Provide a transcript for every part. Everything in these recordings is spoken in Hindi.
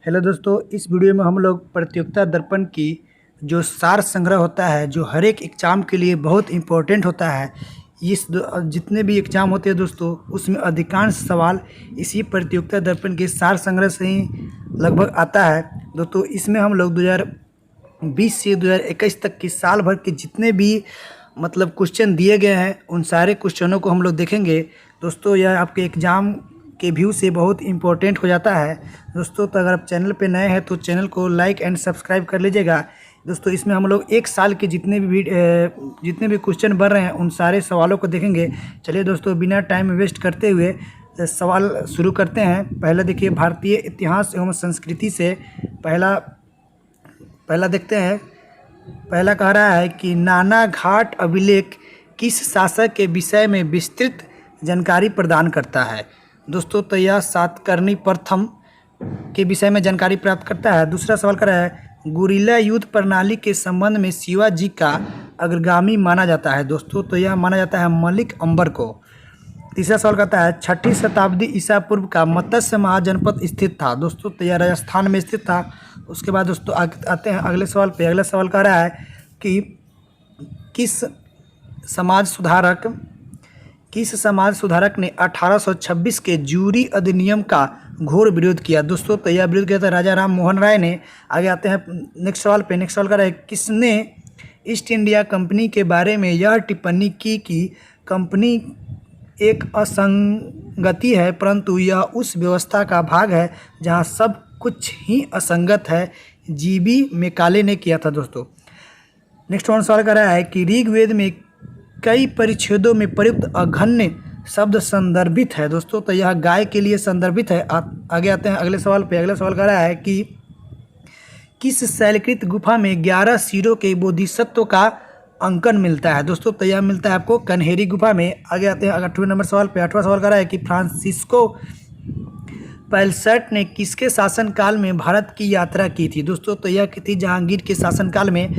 हेलो दोस्तों, इस वीडियो में हम लोग प्रतियोगिता दर्पण की जो सार संग्रह होता है, जो हर एक एग्ज़ाम के लिए बहुत इम्पोर्टेंट होता है। जितने भी एग्ज़ाम होते हैं दोस्तों, उसमें अधिकांश सवाल इसी प्रतियोगिता दर्पण के सार संग्रह से ही लगभग आता है। दोस्तों, इसमें हम लोग 2020 से 2021 तक की साल भर के जितने भी क्वेश्चन दिए गए हैं, उन सारे क्वेश्चनों को हम लोग देखेंगे। दोस्तों, यह आपके एग्ज़ाम के व्यू से बहुत इम्पोर्टेंट हो जाता है। दोस्तों, तो अगर आप चैनल पे नए हैं तो चैनल को लाइक एंड सब्सक्राइब कर लीजिएगा। दोस्तों, इसमें हम लोग एक साल के जितने भी क्वेश्चन बन रहे हैं, उन सारे सवालों को देखेंगे। चलिए दोस्तों, बिना टाइम वेस्ट करते हुए सवाल शुरू करते हैं। पहला देखिए, भारतीय इतिहास एवं संस्कृति से पहला देखते हैं। पहला कह रहा है कि नाना घाट अभिलेख किस शासक के विषय में विस्तृत जानकारी प्रदान करता है। दोस्तों, तो यह सातकर्णी प्रथम के विषय में जानकारी प्राप्त करता है। दूसरा सवाल कर रहा है, गुरिल्ला युद्ध प्रणाली के संबंध में शिवाजी का अग्रगामी माना जाता है। दोस्तों, तो यह माना जाता है मलिक अंबर को। तीसरा सवाल कहता है, 6ठी शताब्दी ईसा पूर्व का मत्स्य महाजनपद स्थित था। दोस्तों, तो यह राजस्थान में स्थित था। उसके बाद दोस्तों आते हैं अगले सवाल पे। अगला सवाल कह रहा है कि किस समाज सुधारक ने 1826 के ज्यूरी अधिनियम का घोर विरोध किया। दोस्तों, तो यह विरोध किया था राजा राम मोहन राय ने। आगे आते हैं नेक्स्ट सवाल पे। नेक्स्ट सवाल कर रहा है, किसने ईस्ट इंडिया कंपनी के बारे में यह टिप्पणी की कि कंपनी एक असंगति है, परंतु यह उस व्यवस्था का भाग है जहां सब कुछ ही असंगत है। जीबी मेकाले ने किया था। दोस्तों, नेक्स्ट सवाल कर रहा है कि ऋग्वेद में कई परिच्छेदों में प्रयुक्त अघन्य शब्द संदर्भित है। दोस्तों, तो यह गाय के लिए संदर्भित है। आगे आते हैं अगले सवाल पे। अगला सवाल कर रहा है कि किस शैलकृत गुफा में 11 सिरों के बोधिसत्व का अंकन मिलता है। दोस्तों, तो यह मिलता है आपको कन्हेरी गुफा में। आगे आते हैं 8वें नंबर सवाल पे। 8वां सवाल कर रहा है कि फ्रांसिस्को पैलसट ने किसके शासनकाल में भारत की यात्रा की थी। दोस्तों, तो यह की थी जहांगीर के शासनकाल में।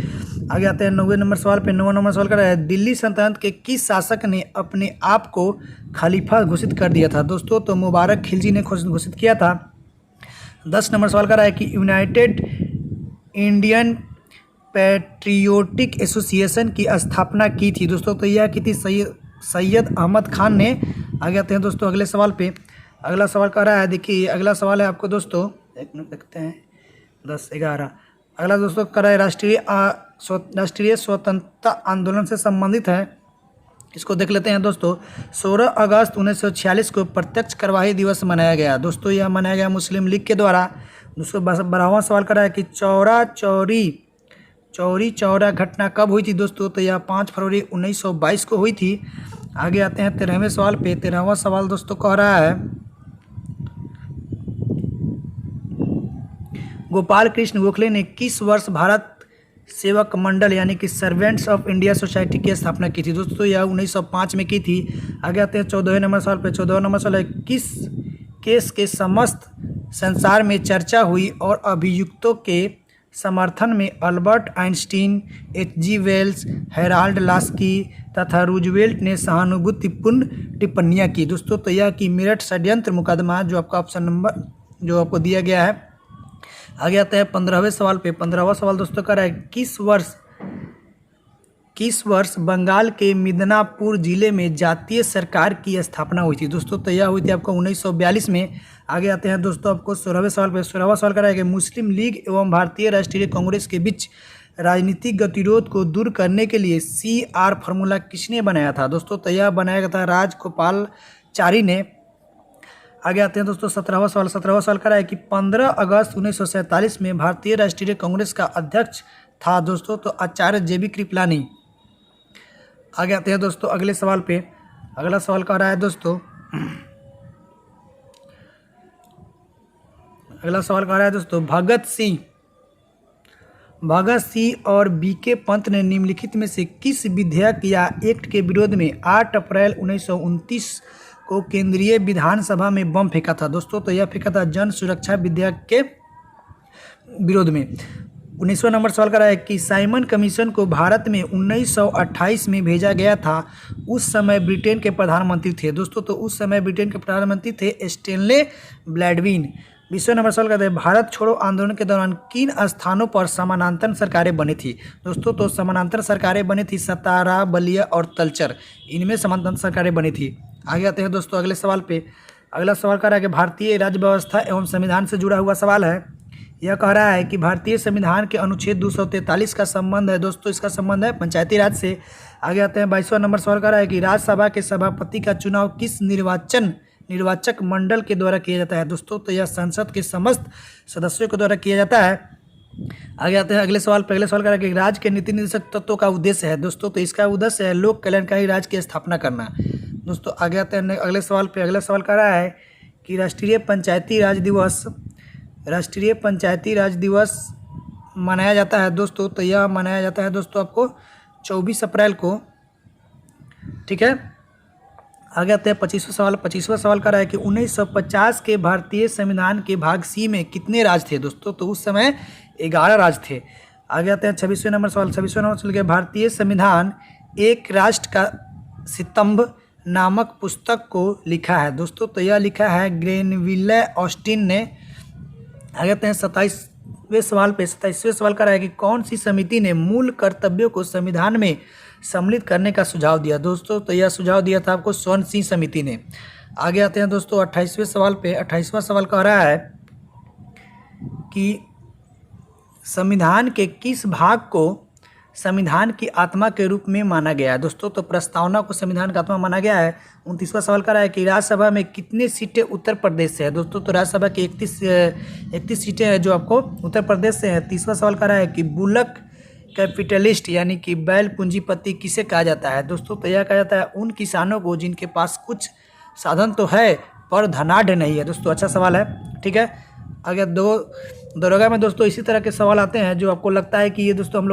आगे आते हैं 9वें नंबर सवाल पे। 9वां नंबर सवाल कर रहा है, दिल्ली सल्तनत के किस शासक ने अपने आप को खलीफा घोषित कर दिया था। दोस्तों, तो मुबारक खिलजी ने घोषित किया था। 10 नंबर सवाल कर रहा है कि यूनाइटेड इंडियन पैट्रियोटिक एसोसिएशन की स्थापना की थी। दोस्तों, तो यह की थी सैयद अहमद खान ने। आगे आते हैं दोस्तों अगले सवाल पे। अगला सवाल कह रहा है, देखिए अगला सवाल है आपको दोस्तों, एक मिनट देखते हैं, 10-11। अगला दोस्तों कह रहा है राष्ट्रीय स्वतंत्रता आंदोलन से संबंधित है। इसको देख लेते हैं दोस्तों। 16 अगस्त 1946 को प्रत्यक्ष कार्यवाही दिवस मनाया गया। दोस्तों, यह मनाया गया मुस्लिम लीग के द्वारा। 12वां सवाल कर रहा है कि चौरी चौरा घटना कब हुई थी। दोस्तों, तो यह 5 फरवरी 1922 को हुई थी। आगे आते हैं 13वें सवाल पे। 13वां सवाल दोस्तों कह रहा है, गोपाल कृष्ण गोखले ने किस वर्ष भारत सेवक मंडल यानी कि सर्वेंट्स ऑफ इंडिया सोसाइटी की स्थापना की थी। दोस्तों, यह 1905 में की थी। आगे आते हैं 14वें नंबर सवाल पे। 14वां नंबर सवाल है, किस केस के समस्त संसार में चर्चा हुई और अभियुक्तों के समर्थन में Albert Einstein, H.G. Wells, Harold Laski तथा रूजवेल्ट ने सहानुभूतिपूर्ण टिप्पणियाँ की। दोस्तों, तो यह कि मेरठ षड्यंत्र मुकदमा, जो आपका ऑप्शन नंबर जो आपको दिया गया है। आगे आता है 15वें सवाल पे। 15वां सवाल दोस्तों कर रहा है, किस वर्ष बंगाल के मिदनापुर जिले में जातीय सरकार की स्थापना हुई थी। दोस्तों, तो यह हुई थी आपको 1942 में। आगे आते हैं दोस्तों आपको 16वें सवाल पे। 16वां सवाल कर रहा है कि मुस्लिम लीग एवं भारतीय राष्ट्रीय कांग्रेस के बीच राजनीतिक गतिरोध को दूर करने के लिए CR फार्मूला किसने बनाया था। दोस्तों, तो यह बनाया गया था राजगोपालाचारी ने। आगे आते हैं दोस्तों 17वां सवाल। 17वां सवाल कर रहा है कि 15 अगस्त 1947 में भारतीय राष्ट्रीय कांग्रेस का अध्यक्ष था। दोस्तों, तो आचार्य JB कृपलानी। आगे आते हैं दोस्तों अगले सवाल पे। अगला सवाल कह रहा है दोस्तों, भगत सिंह और BK पंत ने निम्नलिखित में से किस विधेयक या एक्ट के विरोध में 8 अप्रैल 1929 को केंद्रीय विधानसभा में बम फेंका था। दोस्तों, तो यह फेंका था जन सुरक्षा विधेयक के विरोध में। 19वां नंबर सवाल कर रहा है कि साइमन कमीशन को भारत में 1928 में भेजा गया था। उस समय ब्रिटेन के प्रधानमंत्री थे। दोस्तों, तो उस समय ब्रिटेन के प्रधानमंत्री थे स्टेनले 20वें नंबर सवाल कहते हैं भारत छोड़ो आंदोलन के दौरान किन स्थानों पर समानांतर सरकारें बनी थी। दोस्तों तो समानांतर सरकारें बनी थी सतारा, बलिया और तलचर, इनमें समानांतर सरकारें बनी थी। आगे आते हैं दोस्तों अगले सवाल पे। अगला सवाल कह रहा है कि भारतीय राज्य व्यवस्था एवं संविधान से जुड़ा हुआ सवाल है। यह कह रहा है कि भारतीय संविधान के अनुच्छेद 243 का संबंध है। दोस्तों इसका संबंध है पंचायती राज से। आगे आते हैं 22वां नंबर सवाल कह रहा है कि राज्यसभा के सभापति का चुनाव किस निर्वाचक मंडल के द्वारा किया जाता है। दोस्तों तो यह संसद के समस्त सदस्यों के द्वारा किया जाता है। आगे आते हैं अगले सवाल पे। अगले सवाल कह रहा है कि राज्य के नीति निर्देशक तत्वों का उद्देश्य है। दोस्तों तो इसका उद्देश्य है लोक कल्याणकारी राज्य की स्थापना करना। दोस्तों आगे आते हैं अगले सवाल पे। अगला सवाल कह रहा है कि राष्ट्रीय पंचायती राज दिवस मनाया जाता है। दोस्तों तो यह मनाया जाता है दोस्तों आपको 24 अप्रैल को, ठीक है। आगे आते हैं 25वां सवाल। 25वां सवाल कह रहा है कि 1950 के भारतीय संविधान के भाग सी में कितने राज्य थे। दोस्तों तो उस समय 11 राज्य थे। आगे आते हैं 26वें नंबर सवाल। 26वें नंबर सवाल भारतीय संविधान एक राष्ट्र का स्तंभ नामक पुस्तक को लिखा है। दोस्तों तो यह लिखा है ग्रेनविले ऑस्टिन ने। आगे आते हैं 27वें सवाल पे। 27वें सवाल कर रहा है कि कौन सी समिति ने मूल कर्तव्यों को संविधान में सम्मिलित करने का सुझाव दिया। दोस्तों तो यह सुझाव दिया था आपको स्वर्ण सिंह समिति ने। आगे आते हैं दोस्तों 28वें सवाल पे। 28वां सवाल कह रहा है कि संविधान के किस भाग को संविधान की आत्मा के रूप में माना गया है। दोस्तों तो प्रस्तावना को संविधान का आत्मा माना गया है। 29वां सवाल कर रहा है कि राज्यसभा में कितने सीटें उत्तर प्रदेश से है। दोस्तों तो राज्यसभा की 31 सीटें हैं जो आपको उत्तर प्रदेश से है। 30वां सवाल कर रहा है कि बुलक कैपिटलिस्ट यानी कि बैल पूंजीपति किसे कहा जाता है। दोस्तों तो यह कहा जाता है उन किसानों को जिनके पास कुछ साधन तो है पर धनाढ़ नहीं है। दोस्तों अच्छा सवाल है, ठीक है। अगर दरोगा में दोस्तों इसी तरह के सवाल आते हैं जो आपको लगता है कि ये दोस्तों हम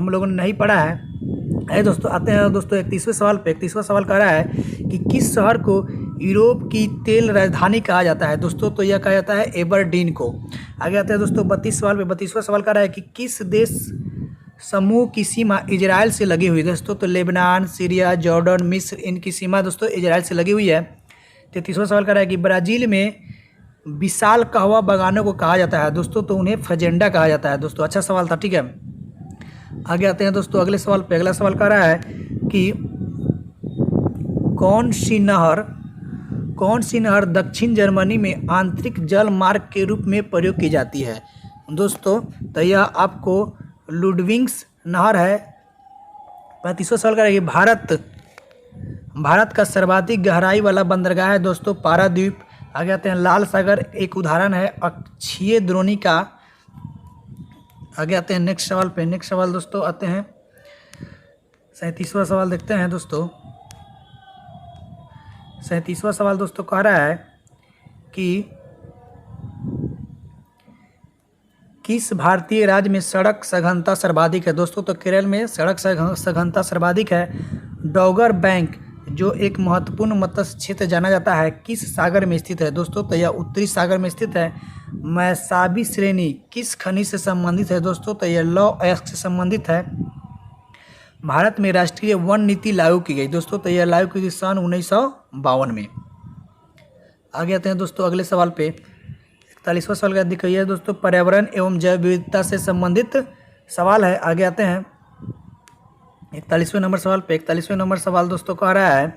लोगों ने नहीं पढ़ा है। दोस्तों आते हैं दोस्तों 31वें सवाल पे। 31वां सवाल कह रहा है कि किस शहर को यूरोप की तेल राजधानी कहा जाता है। दोस्तों तो यह कहा जाता है एबरडीन को। आगे आते हैं दोस्तों 32 सवाल पे। 32वां सवाल कह रहा है कि किस देश समूह की सीमा इजराइल से लगी हुई है। दोस्तों तो लेबनान, सीरिया, जॉर्डन, मिस्र, इनकी सीमा दोस्तों इजराइल से लगी हुई है। 33वां सवाल कर रहा है कि ब्राज़ील में विशाल कहवा बागानों को कहा जाता है। दोस्तों तो उन्हें फजेंडा कहा जाता है। दोस्तों अच्छा सवाल था, ठीक है। आगे आते हैं दोस्तों अगले सवाल पे। अगला सवाल कर रहा है कि कौन सी नहर दक्षिण जर्मनी में आंतरिक जल मार्ग के रूप में प्रयोग की जाती है। दोस्तों तो यह आपको लुडविग्स नहर है। 35वां सवाल कर रहा है कि भारत का सर्वाधिक गहराई वाला बंदरगाह है। दोस्तों पारादीप। आगे आते हैं लाल सागर एक उदाहरण है अक्षीय द्रोणी का। आगे आते हैं नेक्स्ट सवाल पे। नेक्स्ट सवाल दोस्तों आते हैं 37वां सवाल देखते हैं दोस्तों। 37वां सवाल दोस्तों कह रहा है कि किस भारतीय राज्य में सड़क सघनता सर्वाधिक है। दोस्तों तो केरल में सड़क सघनता सर्वाधिक है। डॉगर बैंक जो एक महत्वपूर्ण मत्स्य क्षेत्र जाना जाता है किस सागर में स्थित है। दोस्तों तो यह उत्तरी सागर में स्थित है। मैसाबी श्रेणी किस खनिज से संबंधित है। दोस्तों तो यह लौ अयस्क से संबंधित है। भारत में राष्ट्रीय वन नीति लागू की गई। दोस्तों तो यह लागू की गई सन 1952 में। आगे आते हैं दोस्तों अगले सवाल पे। 41वां सवाल का दिखाइए दोस्तों पर्यावरण एवं जैव विविधता से संबंधित सवाल है। आगे आते हैं 41वें नंबर सवाल पे। 41वें नंबर सवाल दोस्तों कह रहा है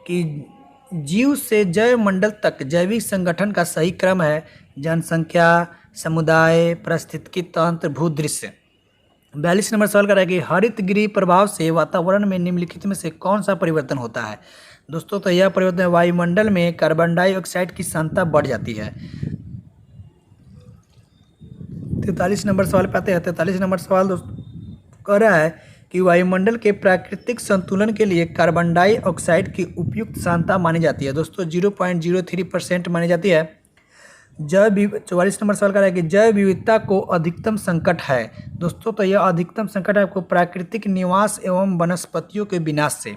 कि जीव से जैव मंडल तक जैविक संगठन का सही क्रम है जनसंख्या, समुदाय, पारिस्थितिकी तंत्र, भूदृश्य। 42 नंबर सवाल कर रहा है कि हरित गृह प्रभाव से वातावरण में निम्नलिखित में से कौन सा परिवर्तन होता है। दोस्तों तो यह परिवर्तन वायुमंडल में कार्बन डाइऑक्साइड की सांद्रता बढ़ जाती है। 43 नंबर सवाल पे आते हैं। 43 नंबर सवाल दोस्तों कह रहा है कि वायुमंडल के प्राकृतिक संतुलन के लिए कार्बन डाइऑक्साइड की उपयुक्त सांद्रता मानी जाती है। दोस्तों 0.03% मानी जाती है। 44 नंबर सवाल कर रहा है कि जैव विविधता को अधिकतम संकट है। दोस्तों तो यह अधिकतम संकट है आपको प्राकृतिक निवास एवं वनस्पतियों के विनाश से।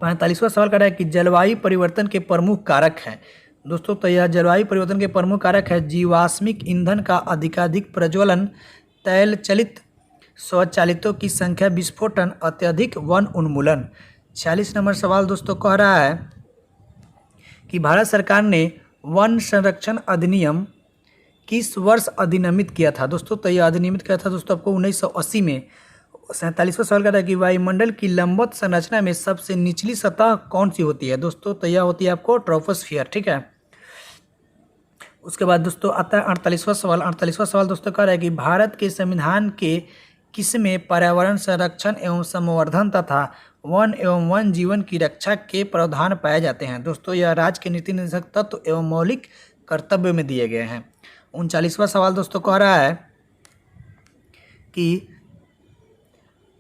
45वां सवाल कर रहा है कि जलवायु परिवर्तन के प्रमुख कारक हैं। दोस्तों तो यह जलवायु परिवर्तन के प्रमुख कारक है जीवाश्मिक ईंधन का अधिकाधिक प्रज्वलन, तैल चलित स्वचालितों की संख्या, विस्फोटन, अत्यधिक वन उन्मूलन। 46 नंबर सवाल दोस्तों कह रहा है कि भारत सरकार ने वन संरक्षण अधिनियम किस वर्ष अधिनियमित किया था दोस्तों? तो यह अधिनियमित किया था दोस्तों आपको 1980 में। 47वां सवाल का था कि वायुमंडल की लंबवत संरचना में सबसे निचली सतह कौन सी होती है दोस्तों? तो यह होती है आपको ट्रोपोस्फियर, ठीक है। उसके बाद दोस्तों आता है 48वां सवाल। 48वां सवाल दोस्तों कह रहा है कि भारत के संविधान के किसमें पर्यावरण संरक्षण एवं संवर्धन तथा वन एवं वन जीवन की रक्षा के प्रावधान पाए जाते हैं दोस्तों? यह राज्य के नीति निर्देशक तत्व एवं मौलिक कर्तव्य में दिए गए हैं। 39वां सवाल दोस्तों कह रहा है कि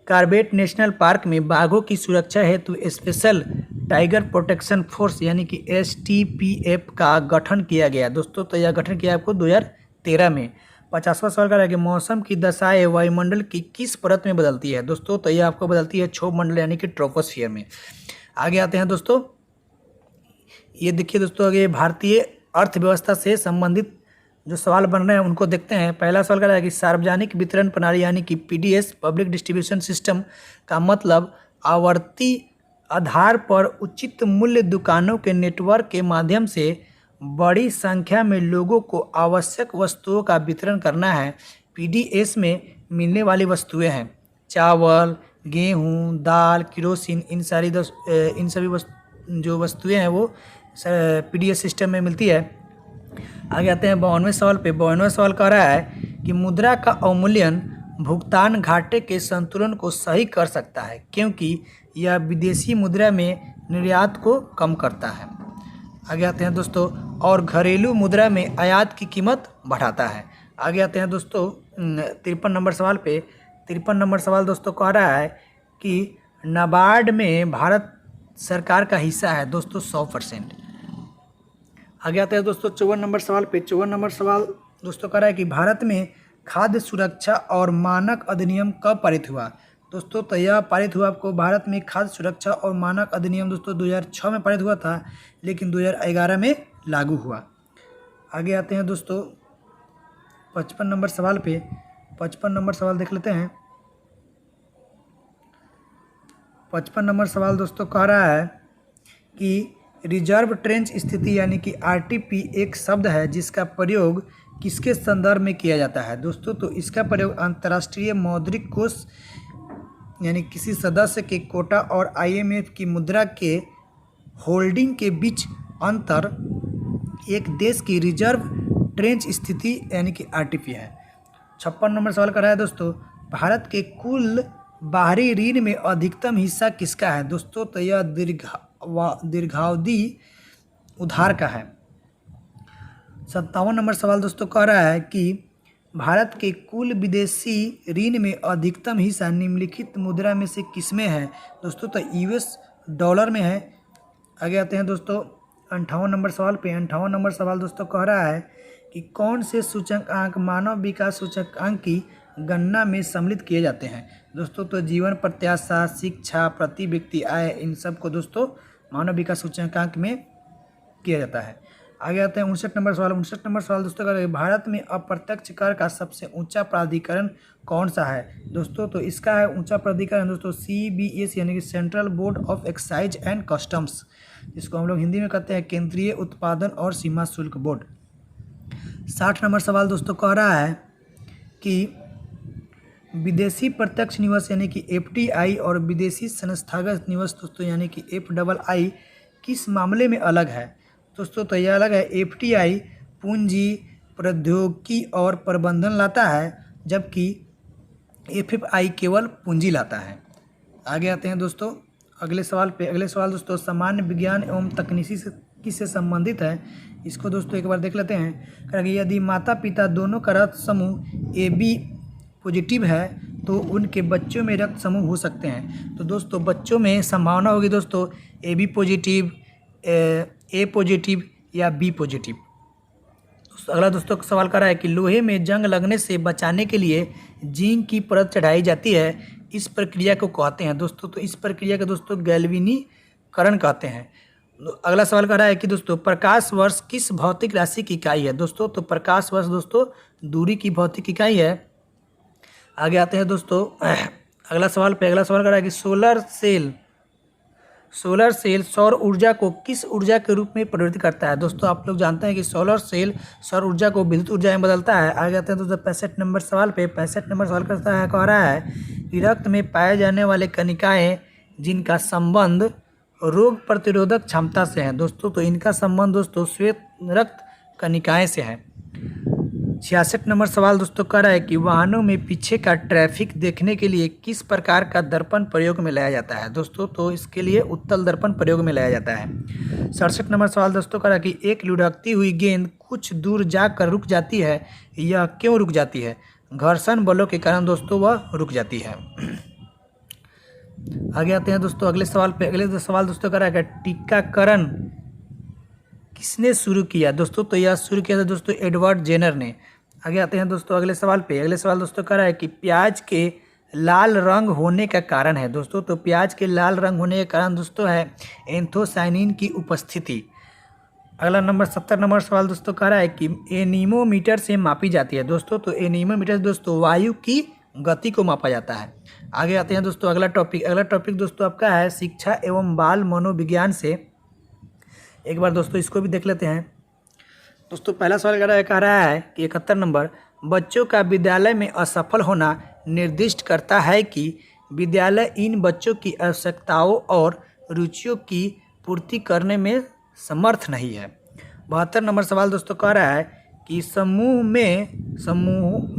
कॉर्बेट नेशनल पार्क में बाघों की सुरक्षा हेतु स्पेशल टाइगर प्रोटेक्शन फोर्स यानी कि STPF का गठन किया गया दोस्तों? तो यह गठन किया आपको 2013 में। 50वां सवाल का है कि मौसम की दशाएं वायुमंडल की किस परत में बदलती है दोस्तों? तो यह आपको बदलती है क्षोभ मंडल यानी कि ट्रोपोस्फियर में। आगे आते हैं दोस्तों, ये देखिए दोस्तों, आगे भारतीय अर्थव्यवस्था से संबंधित जो सवाल बन रहे हैं उनको देखते हैं। पहला सवाल का है कि सार्वजनिक वितरण प्रणाली यानी कि PDS पब्लिक डिस्ट्रीब्यूशन सिस्टम का मतलब आवर्ती आधार पर उचित मूल्य दुकानों के नेटवर्क के माध्यम से बड़ी संख्या में लोगों को आवश्यक वस्तुओं का वितरण करना है। PDS में मिलने वाली वस्तुएं हैं चावल, गेहूं, दाल, केरोसिन, इन सभी जो वस्तुएं हैं वो PDS सिस्टम में मिलती है। आगे आते हैं 52वें सवाल पे। 52वां सवाल कह रहा है कि मुद्रा का अवमूल्यन भुगतान घाटे के संतुलन को सही कर सकता है क्योंकि यह विदेशी मुद्रा में निर्यात को कम करता है। आगे आते हैं दोस्तों, और घरेलू मुद्रा में आयात की कीमत बढ़ाता है। आगे आते हैं दोस्तों 53 नंबर सवाल पे। 53 नंबर सवाल दोस्तों कह रहा है कि नाबार्ड में भारत सरकार का हिस्सा है दोस्तों 100%। आगे आते हैं दोस्तों 54 नंबर सवाल पे। 54 नंबर सवाल दोस्तों कह रहा है कि भारत में खाद्य सुरक्षा और मानक अधिनियम कब पारित हुआ दोस्तों? तो यह पारित हुआ आपको भारत में खाद्य सुरक्षा और मानक अधिनियम दोस्तों 2006 में पारित हुआ था, लेकिन 2011 में लागू हुआ। आगे आते हैं दोस्तों 55 नंबर सवाल पे। 55 नंबर सवाल देख लेते हैं। 55 नंबर सवाल दोस्तों कह रहा है कि रिजर्व ट्रेंच स्थिति यानी कि RTP एक शब्द है जिसका प्रयोग किसके संदर्भ में किया जाता है दोस्तों? तो इसका प्रयोग अंतर्राष्ट्रीय मौद्रिक कोष यानी किसी सदस्य के कोटा और IMF की मुद्रा के होल्डिंग के बीच अंतर एक देश की रिजर्व ट्रेंच स्थिति यानी कि RTP है। 56 नंबर सवाल कर रहा है दोस्तों, भारत के कुल बाहरी ऋण में अधिकतम हिस्सा किसका है दोस्तों? तो यह दीर्घावधि उधार का है। 57 नंबर सवाल दोस्तों कह रहा है कि भारत के कुल विदेशी ऋण में अधिकतम हिस्सा निम्नलिखित मुद्रा में से किसमें है दोस्तों? तो US डॉलर में है। आगे आते हैं दोस्तों 58 नंबर सवाल पे। 58 नंबर सवाल दोस्तों कह रहा है कि कौन से सूचकांक मानव विकास सूचकांक की गणना में सम्मिलित किए जाते हैं दोस्तों? तो जीवन प्रत्याशा, शिक्षा, प्रति व्यक्ति आय, इन सब को दोस्तों मानव विकास सूचकांक में किया जाता है। आगे आते हैं 59 नंबर सवाल। 59 नंबर सवाल दोस्तों का भारत में अप्रत्यक्ष कर का सबसे ऊंचा प्राधिकरण कौन सा है दोस्तों? तो इसका है ऊंचा प्राधिकरण दोस्तों CBS यानी कि central board of excise and customs, जिसको हम लोग हिंदी में कहते हैं केंद्रीय उत्पादन और सीमा शुल्क बोर्ड। 60 नंबर सवाल दोस्तों कह रहा है कि विदेशी प्रत्यक्ष निवेश यानी कि FDI और विदेशी संस्थागत निवेश दोस्तों यानी कि FII किस मामले में अलग है दोस्तों? तो यह अलग है। FDI पूंजी, प्रौद्योगिकी और प्रबंधन लाता है, जबकि FFI केवल पूंजी लाता है। आगे आते हैं दोस्तों अगले सवाल पे। अगले सवाल दोस्तों सामान्य विज्ञान एवं तकनीकी से किससे संबंधित है, इसको दोस्तों एक बार देख लेते हैं। कहेंगे यदि माता पिता दोनों का रक्त समूह AB पॉजिटिव है तो उनके बच्चों में रक्त समूह हो सकते हैं। तो दोस्तों बच्चों में संभावना होगी दोस्तों AB पॉजिटिव, A पॉजिटिव या B पॉजिटिव। अगला दोस्तों सवाल कर रहा है कि लोहे में जंग लगने से बचाने के लिए जिंक की परत चढ़ाई जाती है, इस प्रक्रिया को कहते हैं दोस्तों? तो इस प्रक्रिया को दोस्तों गैल्वेनीकरण कहते हैं। अगला सवाल कर रहा है कि दोस्तों प्रकाश वर्ष किस भौतिक राशि की इकाई है दोस्तों? तो प्रकाश वर्ष दोस्तों दूरी की भौतिक इकाई है। आगे आते हैं दोस्तों अगला सवाल पे। अगला सवाल कर रहा है कि सोलर सेल सोलर सेल सौर ऊर्जा को किस ऊर्जा के रूप में परिवर्तित करता है? दोस्तों आप लोग जानते हैं कि सोलर सेल सौर ऊर्जा को विद्युत ऊर्जा में बदलता है। आगे आते हैं दोस्तों 65 नंबर सवाल पे। 65 नंबर सवाल करता है, कह रहा है कि रक्त में पाए जाने वाले कणिकाएं जिनका संबंध रोग प्रतिरोधक क्षमता से है। दोस्तों तो इनका संबंध दोस्तों श्वेत रक्त कणिकाएं से है। 66 नंबर सवाल दोस्तों कह रहा है कि वाहनों में पीछे का ट्रैफिक देखने के लिए किस प्रकार का दर्पण प्रयोग में लाया जाता है? दोस्तों तो इसके लिए उत्तल दर्पण प्रयोग में लाया जाता है। 67 नंबर सवाल दोस्तों कह रहा है कि एक लुढ़कती हुई गेंद कुछ दूर जाकर रुक जाती है, यह क्यों रुक जाती है? घर्षण बलों के कारण दोस्तों वह रुक जाती है। आगे आते हैं दोस्तों अगले सवाल पे। अगले सवाल दोस्तों कह रहा है कि टीकाकरण किसने शुरू किया? दोस्तों तो यह शुरू किया था दोस्तों एडवर्ड जेनर ने। आगे आते हैं दोस्तों अगले सवाल पे। अगले सवाल दोस्तों कह रहा है कि प्याज के लाल रंग होने का कारण है। दोस्तों तो प्याज के लाल रंग होने का कारण दोस्तों है एंथोसाइनिन की उपस्थिति। अगला नंबर 70 नंबर सवाल दोस्तों कह रहा है कि एनीमोमीटर से मापी जाती है। दोस्तों तो एनीमोमीटर दोस्तों वायु की गति को मापा जाता है। आगे आते हैं दोस्तों अगला टॉपिक। अगला टॉपिक दोस्तों आपका है शिक्षा एवं बाल मनोविज्ञान से। एक बार दोस्तों इसको भी देख लेते हैं। दोस्तों पहला सवाल कह रहा है कि 71 नंबर, बच्चों का विद्यालय में असफल होना निर्दिष्ट करता है कि विद्यालय इन बच्चों की आवश्यकताओं और रुचियों की पूर्ति करने में समर्थ नहीं है। 72 नंबर सवाल दोस्तों कह रहा है कि समूह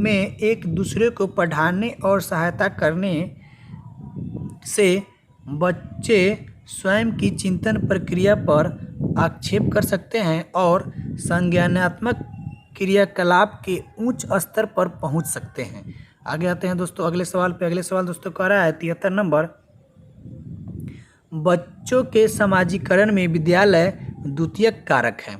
में एक दूसरे को पढ़ाने और सहायता करने से बच्चे स्वयं की चिंतन प्रक्रिया पर आक्षेप कर सकते हैं और संज्ञानात्मक क्रियाकलाप के उच्च स्तर पर पहुंच सकते हैं। आगे आते हैं दोस्तों अगले सवाल पे। अगले सवाल दोस्तों कह रहा है 73 नंबर, बच्चों के समाजीकरण में विद्यालय द्वितीयक कारक है।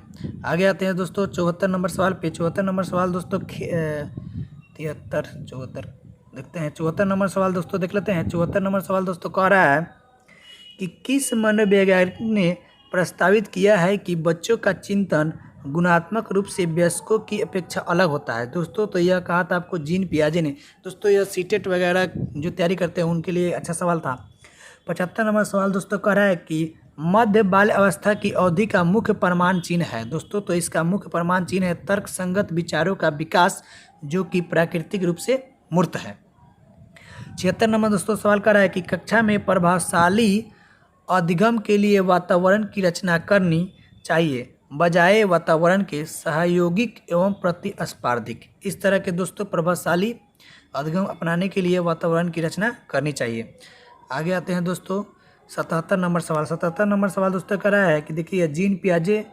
आगे आते हैं दोस्तों 74 नंबर सवाल पे। 74 नंबर सवाल दोस्तों 74 देखते हैं। 74 नंबर सवाल दोस्तों देख लेते हैं। 74 नंबर सवाल दोस्तों कह रहा है कि किस मनोवैज्ञानिक ने प्रस्तावित किया है कि बच्चों का चिंतन गुणात्मक रूप से वयस्कों की अपेक्षा अलग होता है? दोस्तों तो यह कहा था आपको जीन पियाजे ने। दोस्तों यह सीटेट वगैरह जो तैयारी करते हैं उनके लिए अच्छा सवाल था। 75 नंबर सवाल दोस्तों कह रहा है कि मध्य बाल्य अवस्था की अवधि का मुख्य प्रमाण चिन्ह है। दोस्तों तो इसका मुख्य प्रमाण चिन्ह है तर्क संगत विचारों का विकास, जो कि प्राकृतिक रूप से मूर्त है। 76 नंबर दोस्तों सवाल कर रहा है कि कक्षा में प्रभावशाली अधिगम के लिए वातावरण की रचना करनी चाहिए बजाय वातावरण के सहयोगिक एवं प्रतिस्पर्धिक। इस तरह के दोस्तों प्रभावशाली अधिगम अपनाने के लिए वातावरण की रचना करनी चाहिए। आगे आते हैं दोस्तों 77 नंबर सवाल। 77 नंबर सवाल दोस्तों कर रहा है कि देखिए जीन पियाजे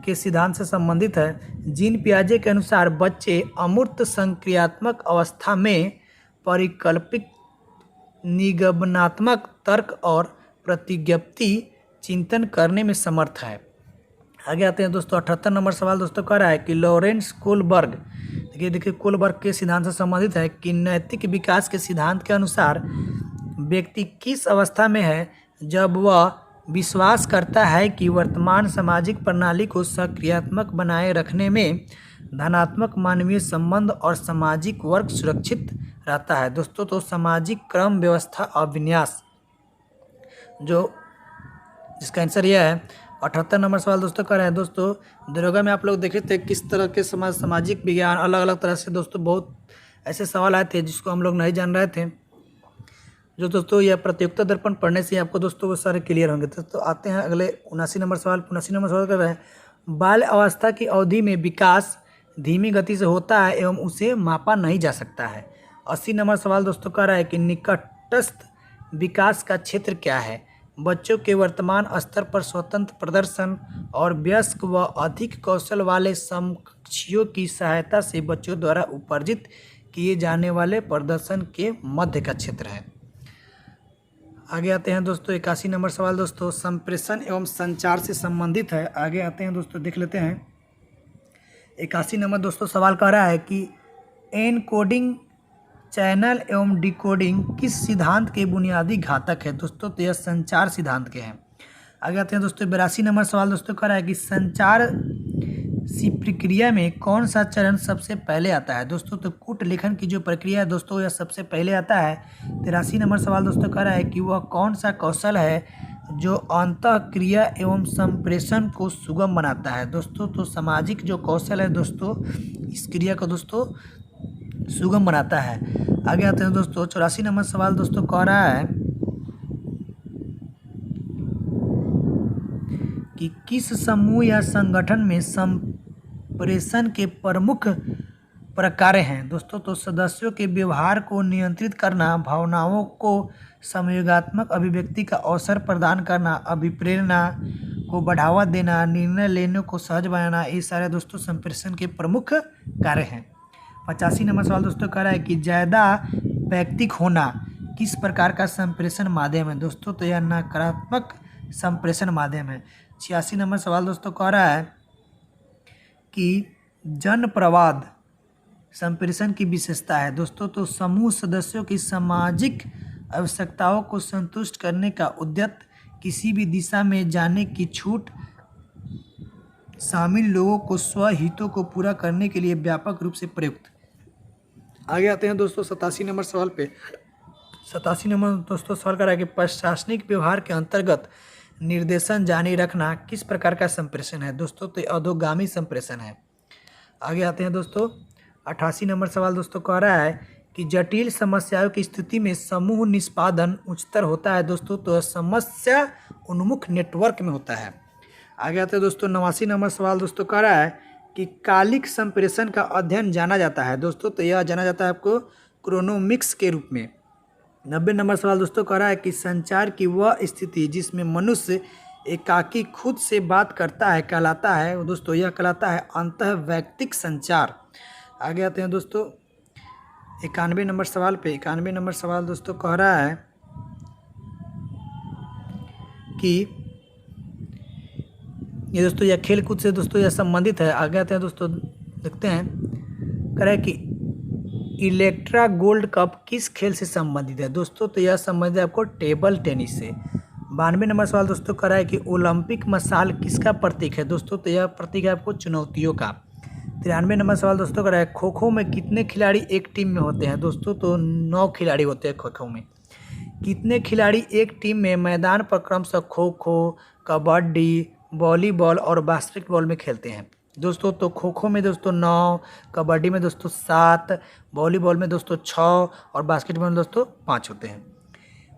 के सिद्धांत से संबंधित है। जीन पियाजे के अनुसार बच्चे अमूर्त संक्रियात्मक अवस्था में परिकल्पित निगमनात्मक तर्क और प्रतिज्ञप्ति चिंतन करने में समर्थ है। आगे आते हैं दोस्तों 78 नंबर सवाल दोस्तों कह रहा है कि लॉरेंस कोलबर्ग देखिए कोलबर्ग के सिद्धांत से संबंधित है कि नैतिक विकास के सिद्धांत के अनुसार व्यक्ति किस अवस्था में है जब वह विश्वास करता है कि वर्तमान सामाजिक प्रणाली को सक्रियात्मक बनाए रखने में धनात्मक मानवीय संबंध और सामाजिक वर्ग सुरक्षित रहता है। दोस्तों तो सामाजिक क्रम व्यवस्था और विन्यास, जो जिसका आंसर यह है। 78 नंबर सवाल दोस्तों कर रहे हैं। दोस्तों दरोगा में आप लोग देखे थे किस तरह के सामाजिक विज्ञान अलग अलग तरह से दोस्तों बहुत ऐसे सवाल आए थे जिसको हम लोग नहीं जान रहे थे, जो दोस्तों यह प्रतियोगिता दर्पण पढ़ने से आपको दोस्तों वो सारे क्लियर होंगे। तो आते हैं अगले 79 नंबर सवाल। 79 नंबर सवाल कर रहे हैं, बाल अवस्था की अवधि में विकास धीमी गति से होता है एवं उसे मापा नहीं जा सकता है। 80 नंबर सवाल दोस्तों कह रहा है कि निकटस्थ विकास का क्षेत्र क्या है? बच्चों के वर्तमान स्तर पर स्वतंत्र प्रदर्शन और वयस्क व अधिक कौशल वाले समकक्षियों की सहायता से बच्चों द्वारा उपार्जित किए जाने वाले प्रदर्शन के मध्य का क्षेत्र है। आगे आते हैं दोस्तों 81 नंबर सवाल दोस्तों संप्रेषण एवं संचार से संबंधित है। आगे आते हैं दोस्तों देख लेते हैं। 81 नंबर दोस्तों सवाल कह रहा है कि एनकोडिंग चैनल एवं डिकोडिंग किस सिद्धांत के बुनियादी घटक है? दोस्तों तो यह संचार सिद्धांत के हैं। आगे आते हैं दोस्तों 82 नंबर सवाल दोस्तों कह रहा है कि संचार सी प्रक्रिया में कौन सा चरण सबसे पहले आता है? दोस्तों तो कूट लेखन की जो प्रक्रिया है दोस्तों यह सबसे पहले आता है। 83 नंबर सवाल दोस्तों कह रहा है कि वह कौन सा कौशल है जो अंतःक्रिया एवं संप्रेषण को सुगम बनाता है। दोस्तों तो सामाजिक जो कौशल है दोस्तों, इस क्रिया को दोस्तों सुगम बनाता है। आगे आते हैं दोस्तों, 84 नंबर सवाल दोस्तों कह रहा है कि किस समूह या संगठन में संप्रेषण के प्रमुख प्रकार हैं। दोस्तों तो सदस्यों के व्यवहार को नियंत्रित करना, भावनाओं को संयोगात्मक अभिव्यक्ति का अवसर प्रदान करना, अभिप्रेरणा को बढ़ावा देना, निर्णय लेने को सहज बनाना, ये सारे दोस्तों संप्रेषण के प्रमुख कार्य हैं। 85 नंबर सवाल दोस्तों कह रहा है कि ज़्यादा वैयक्तिक होना किस प्रकार का संप्रेषण माध्यम है। दोस्तों तो यह नकारात्मक संप्रेषण माध्यम है। 86 नंबर सवाल दोस्तों कह रहा है कि जनप्रवाद संप्रेषण की विशेषता है। दोस्तों तो समूह सदस्यों की सामाजिक आवश्यकताओं को संतुष्ट करने का उद्यत, किसी भी दिशा में जाने की छूट, शामिल लोगों को स्वहितों को पूरा करने के लिए व्यापक रूप से प्रयुक्त। आगे आते हैं दोस्तों 87 नंबर सवाल पे। 87 नंबर दोस्तों सवाल कर रहा है कि प्रशासनिक व्यवहार के अंतर्गत निर्देशन जारी रखना किस प्रकार का संप्रेषण है। दोस्तों तो अधोगामी संप्रेषण है। आगे आते हैं दोस्तों 88 नंबर सवाल दोस्तों कह रहा है कि जटिल समस्याओं की स्थिति में समूह निष्पादन उच्चतर होता है। दोस्तों तो समस्या उन्मुख नेटवर्क में होता है। आगे आते हैं दोस्तों 89 नंबर सवाल दोस्तों कह रहा है कि कालिक संप्रेषण का अध्ययन जाना जाता है। दोस्तों तो यह जाना जाता है आपको क्रोनोमिक्स के रूप में। 90 नंबर सवाल दोस्तों कह रहा है कि संचार की वह स्थिति जिसमें मनुष्य एकाकी खुद से बात करता है कहलाता है। दोस्तों यह कहलाता है अंतःवैयक्तिक संचार। आगे आते हैं दोस्तों 91 नंबर सवाल पे। 91 नंबर सवाल दोस्तों कह रहा है कि ये दोस्तों यह खेल कूद से दोस्तों यह संबंधित है। आगे आते हैं दोस्तों, देखते हैं कह रहा है कि इलेक्ट्रा गोल्ड कप किस खेल से संबंधित है। दोस्तों तो यह संबंधित है आपको टेबल टेनिस से। 92 नंबर सवाल दोस्तों कह रहा है कि ओलंपिक मशाल किसका प्रतीक है। दोस्तों तो यह प्रतीक है आपको चुनौतियों का। 93 नंबर सवाल दोस्तों कह रहा है खो खो में कितने खिलाड़ी एक टीम में होते हैं। दोस्तों तो 9 खिलाड़ी होते हैं खो खो में। कितने खिलाड़ी एक टीम में मैदान पर क्रमशः खो खो, कबड्डी, वॉलीबॉल और बास्केटबॉल में खेलते हैं। दोस्तों तो खो खो में दोस्तों 9, कबड्डी में दोस्तों 7, वॉलीबॉल में दोस्तों 6 और बास्केटबॉल में दोस्तों 5 होते हैं।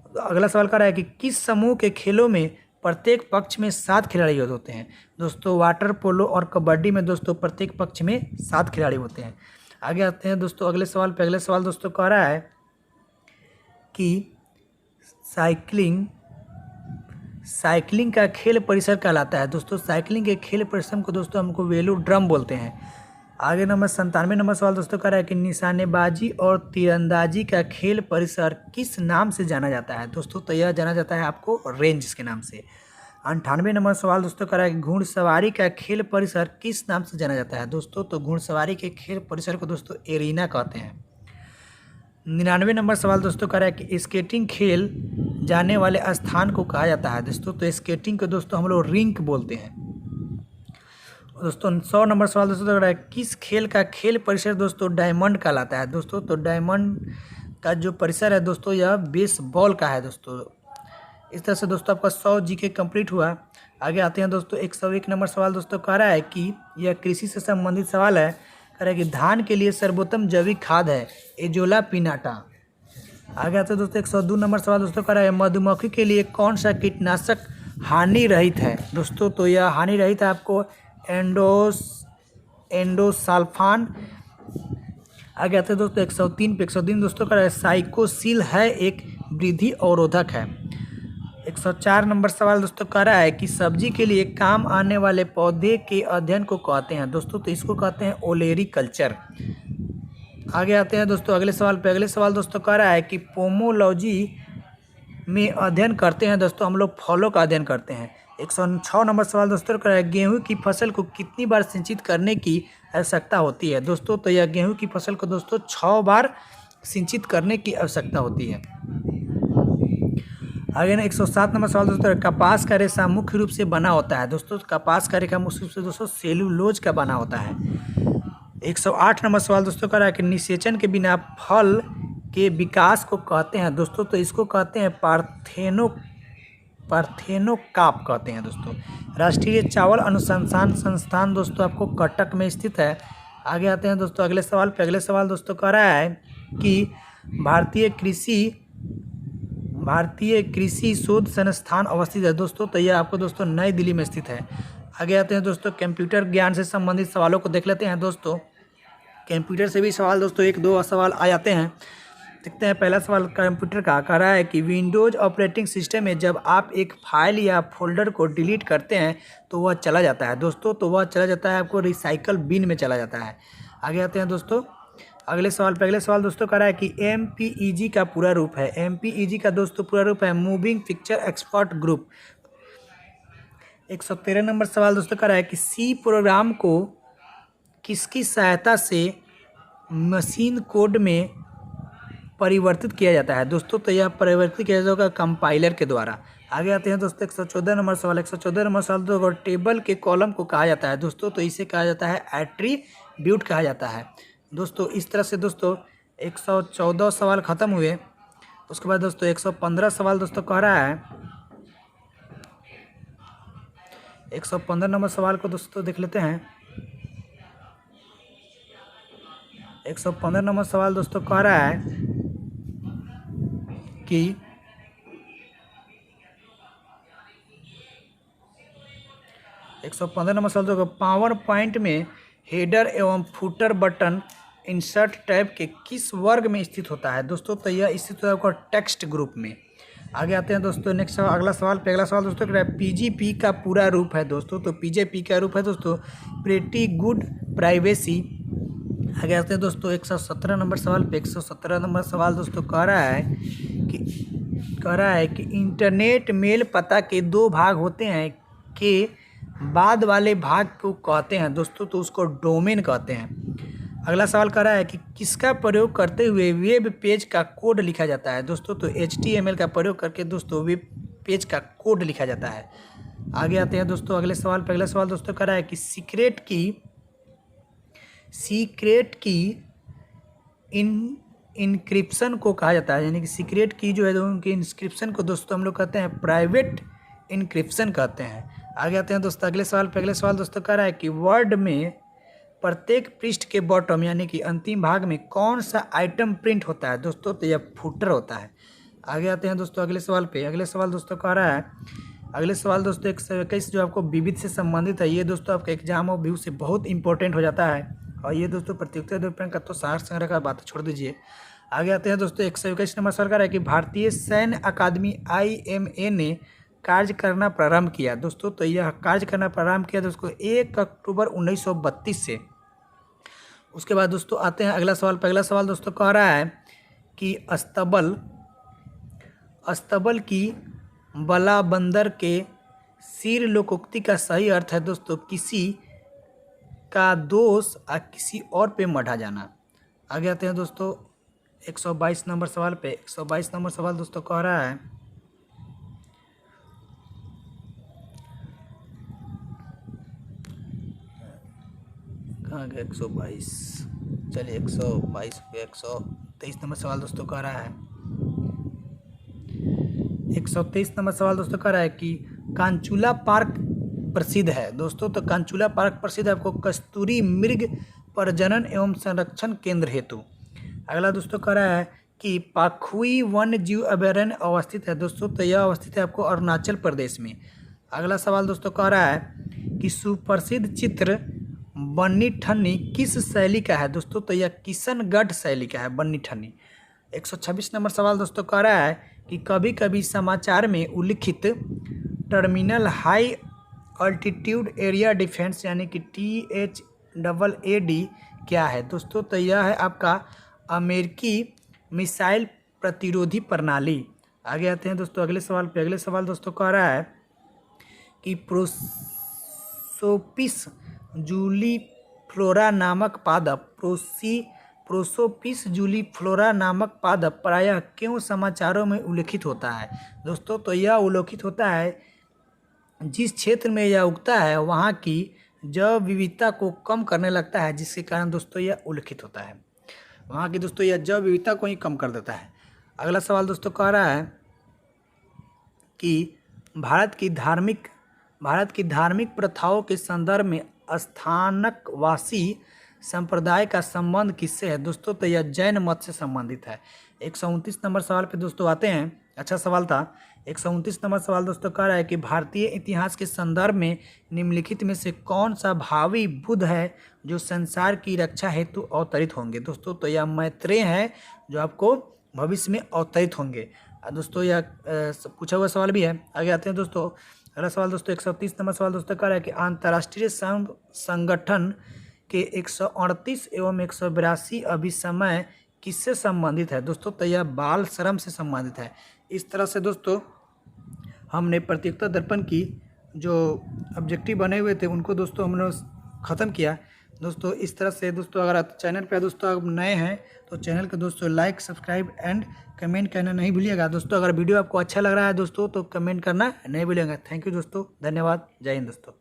तो अगला सवाल कर रहा है कि किस समूह के खेलों में प्रत्येक पक्ष में 7 खिलाड़ी होते हैं। दोस्तों वाटर पोलो और कबड्डी में दोस्तों प्रत्येक पक्ष में 7 खिलाड़ी होते हैं। आगे आते हैं दोस्तों अगले सवाल पे। अगले सवाल दोस्तों कह रहा है कि साइकिलिंग का खेल परिसर कहलाता है। दोस्तों साइकिलिंग के खेल परिसर को दोस्तों हमको वेलोड्रम बोलते हैं। आगे नंबर 97 नंबर सवाल दोस्तों कह रहा है कि निशानेबाजी और तीरंदाजी का खेल परिसर किस नाम से जाना जाता है। दोस्तों तो यह जाना जाता है आपको रेंज के नाम से। 98 नंबर सवाल दोस्तों कह रहा है कि घुड़सवारी का खेल परिसर किस नाम से जाना जाता है। दोस्तों तो घुड़सवारी के खेल परिसर को दोस्तों एरिना कहते हैं। 99 नंबर सवाल दोस्तों कह रहा है कि स्केटिंग खेल जाने वाले स्थान को कहा जाता है। दोस्तों तो स्केटिंग को दोस्तों हम लोग रिंक बोलते हैं। दोस्तों 100 नंबर सवाल दोस्तों कह रहा है किस खेल का खेल परिसर दोस्तों डायमंड कहलाता है। दोस्तों तो डायमंड का जो परिसर है दोस्तों यह बेसबॉल का है। दोस्तों इस तरह से दोस्तों आपका 100 जीके कंप्लीट हुआ। आगे आते हैं दोस्तों 101 नंबर सवाल दोस्तों कह रहा है कि यह कृषि से संबंधित सवाल है। कह रहा है कि धान के लिए सर्वोत्तम जैविक खाद है एजोला पिनाटा। आगे आते हैं दोस्तों 102 नंबर सवाल दोस्तों कह रहा है मधुमक्खी के लिए कौन सा कीटनाशक हानि रहित है। दोस्तों तो यह हानि रहित है आपको एंडोसल्फान। आगे आते हैं दोस्तों 103 पे। 103 दोस्तों कह रहा है साइकोसिल है एक वृद्धि अवरोधक है। 104 नंबर सवाल दोस्तों कह रहा है कि सब्जी के लिए काम आने वाले पौधे के अध्ययन को कहते हैं। दोस्तों तो इसको कहते हैं ओलेरी कल्चर। आगे आते हैं दोस्तों अगले सवाल पे। अगले सवाल दोस्तों कह रहा है कि पोमोलॉजी में अध्ययन करते हैं दोस्तों हम लोग फलों का अध्ययन करते हैं। 106 नंबर सवाल दोस्तों कह रहा है गेहूं की फसल को कितनी बार सिंचित करने की आवश्यकता होती है। दोस्तों तो यह गेहूं की फसल को दोस्तों 6 बार सिंचित करने की आवश्यकता होती है। आगे ना 107 नंबर सवाल दोस्तों कपास का रेशा मुख्य रूप से बना होता है। दोस्तों कपास का रेशा मुख्य रूप से दोस्तों सेलुलोज का बना होता है। 108 नंबर सवाल दोस्तों कह रहा है कि निषेचन के बिना फल के विकास को कहते हैं। दोस्तों तो इसको कहते हैं पार्थेनोकाप कहते हैं दोस्तों। राष्ट्रीय चावल अनुसंधान संस्थान दोस्तों आपको कटक में स्थित है। आगे आते हैं दोस्तों अगले सवाल पे। अगले सवाल दोस्तों कह रहा है कि भारतीय कृषि शोध संस्थान अवस्थित है दोस्तों, तो यह आपको दोस्तों नई दिल्ली में स्थित है। आगे आते हैं दोस्तों कंप्यूटर ज्ञान से संबंधित सवालों को देख लेते हैं दोस्तों। कंप्यूटर से भी सवाल दोस्तों एक दो सवाल आ जाते हैं। देखते हैं पहला सवाल कंप्यूटर का कह रहा है कि विंडोज ऑपरेटिंग सिस्टम में जब आप एक फाइल या फोल्डर को डिलीट करते हैं तो वह चला जाता है दोस्तों, तो वह चला जाता है आपको रिसाइकल बिन में चला जाता है। आगे आते हैं दोस्तों अगले सवाल पे। अगले सवाल दोस्तों कह रहा है कि MPEG का पूरा रूप है। MPEG का दोस्तों पूरा रूप है moving picture expert group. 113 number सवाल दोस्तों कह रहा है कि सी प्रोग्राम को किसकी सहायता से मशीन कोड में परिवर्तित किया जाता है दोस्तों, तो यह परिवर्तित किया जाएगा कंपाइलर के द्वारा। आगे आते हैं दोस्तों 114 नंबर सवाल। 114 नंबर सवाल दोस्तों टेबल के कॉलम को कहा जाता है दोस्तों, तो इसे कहा जाता है एट्रीब्यूट कहा जाता है दोस्तों। इस तरह से दोस्तों 114 सवाल ख़त्म हुए। उसके बाद दोस्तों 115 सवाल दोस्तों कह रहा है। 115 नंबर सवाल को दोस्तों देख लेते हैं। 115 नंबर सवाल दोस्तों कह रहा है कि 115 नंबर सवाल दोस्तों पावर पॉइंट में हेडर एवं फुटर बटन इंसर्ट टैब के किस वर्ग में स्थित होता है दोस्तों, तो यह स्थित होता है टेक्स्ट ग्रुप में। आगे आते हैं दोस्तों नेक्स्ट सवाल अगला सवाल पे। अगला सवाल दोस्तों PGP का पूरा रूप है दोस्तों, तो PGP का रूप है दोस्तों प्रेटी गुड प्राइवेसी। आगे आते हैं दोस्तों 117 नंबर सवाल पे। 117 नंबर सवाल दोस्तों कह रहा है कि इंटरनेट मेल पता के दो भाग होते हैं के बाद वाले भाग को कहते हैं दोस्तों, तो उसको डोमेन कहते हैं। अगला सवाल कर रहा है कि किसका प्रयोग करते हुए वेब पेज का कोड लिखा जाता है दोस्तों, तो HTML का प्रयोग करके दोस्तों वेब पेज का कोड लिखा जाता है। आगे आते हैं दोस्तों अगले सवाल पे। अगला सवाल दोस्तों कर रहा है कि सीक्रेट की इनक्रिप्शन को कहा जाता है, यानी कि सीक्रेट की जो है उनकी इंस्क्रिप्शन को दोस्तों हम लोग कहते हैं प्राइवेट इनक्रिप्शन कहते हैं। आगे आते हैं दोस्तों अगले सवाल पे। अगले सवाल दोस्तों कह रहा है कि वर्ड में प्रत्येक पृष्ठ के बॉटम यानी कि अंतिम भाग में कौन सा आइटम प्रिंट होता है दोस्तों, तो यह फुटर होता है। आगे आते हैं दोस्तों अगले सवाल पे। अगले सवाल दोस्तों कह रहा है अगले सवाल दोस्तों 121 जो आपको विविध से संबंधित है, ये दोस्तों आपका एग्जाम और व्यू से बहुत इंपॉर्टेंट हो जाता है, और ये दोस्तों प्रतियोगिता दर्पण का तो सार संग्रह का बात छोड़ दीजिए। आगे आते हैं दोस्तों 121 नंबर सवाल है कि भारतीय सैन्य अकादमी IMA ने कार्य करना प्रारंभ किया दोस्तों, तो यह कार्य करना प्रारंभ किया दोस्तों 1 अक्टूबर 1932 से। उसके बाद दोस्तों आते हैं अगला सवाल पे। अगला सवाल दोस्तों कह रहा है कि अस्तबल की बला बंदर के सिर लोकोक्ति का सही अर्थ है दोस्तों किसी का दोष किसी और पे मढ़ा जाना। आगे आते हैं दोस्तों 122 नंबर सवाल पे। 122 नंबर सवाल दोस्तों कह रहा है कहाँ गया 122, चलिए 122 पे 123 नंबर सवाल दोस्तों कह रहा है 123 नंबर सवाल दोस्तों कह रहा है कि कांचुला पार्क प्रसिद्ध है दोस्तों, तो कांचुला पार्क प्रसिद्ध है आपको कस्तूरी मृग प्रजनन एवं संरक्षण केंद्र हेतु। अगला दोस्तों कह रहा है कि पाखुई वन्य जीव अभयारण्य अवस्थित है दोस्तों, तो यह अवस्थित है आपको अरुणाचल प्रदेश में। अगला सवाल दोस्तों कह रहा है कि सुप्रसिद्ध चित्र बन्नी ठन्नी किस शैली का है दोस्तों, तो यह किशनगढ़ शैली का है बन्नी ठन्नी। 126 नंबर सवाल दोस्तों कह रहा है कि कभी कभी समाचार में उल्लिखित terminal high altitude area defence यानी कि THAAD क्या है दोस्तों, तो यह है आपका अमेरिकी मिसाइल प्रतिरोधी प्रणाली। आगे आते हैं दोस्तों अगले सवाल पे। अगले सवाल दोस्तों कह रहा है कि प्रोसोपिस जूलीफ्लोरा नामक पादप प्रोसोपिस जूलीफ्लोरा नामक पादप प्रायः क्यों समाचारों में उल्लेखित होता है दोस्तों, तो यह उल्लेखित होता है जिस क्षेत्र में यह उगता है वहाँ की जैव विविधता को कम करने लगता है, जिसके कारण दोस्तों यह उल्लेखित होता है वहाँ की दोस्तों यह जैव विविधता को ही कम कर देता है। अगला सवाल दोस्तों कह रहा है कि भारत की धार्मिक प्रथाओं के संदर्भ में स्थानकवासी संप्रदाय का संबंध किससे है दोस्तों? तो यह जैन मत से संबंधित है। 129 नंबर सवाल पे दोस्तों आते हैं। अच्छा सवाल था। 129 नंबर सवाल दोस्तों कह रहा है कि भारतीय इतिहास के संदर्भ में निम्नलिखित में से कौन सा भावी बुद्ध है जो संसार की रक्षा हेतु अवतरित होंगे? दोस्तों तो यह मैत्रेय है जो आपको भविष्य में अवतरित होंगे। दोस्तों यह पूछा हुआ सवाल भी है। आगे आते हैं दोस्तों। अगला सवाल दोस्तों 130 नंबर सवाल दोस्तों कह रहा है कि अंतर्राष्ट्रीय श्रम संगठन के 138 एवं 182 अभिसमय किससे संबंधित है? दोस्तों तो यह बाल श्रम से संबंधित है। इस तरह से दोस्तों हमने प्रतियोगिता दर्पण की जो ऑब्जेक्टिव बने हुए थे उनको दोस्तों हमने ख़त्म किया। दोस्तों इस तरह से दोस्तों अगर आप चैनल पे दोस्तों आप नए हैं तो चैनल को दोस्तों लाइक सब्सक्राइब एंड कमेंट करना नहीं भूलिएगा। दोस्तों अगर वीडियो आपको अच्छा लग रहा है दोस्तों तो कमेंट करना नहीं भूलिएगा। थैंक यू दोस्तों, धन्यवाद, जय हिंद दोस्तों।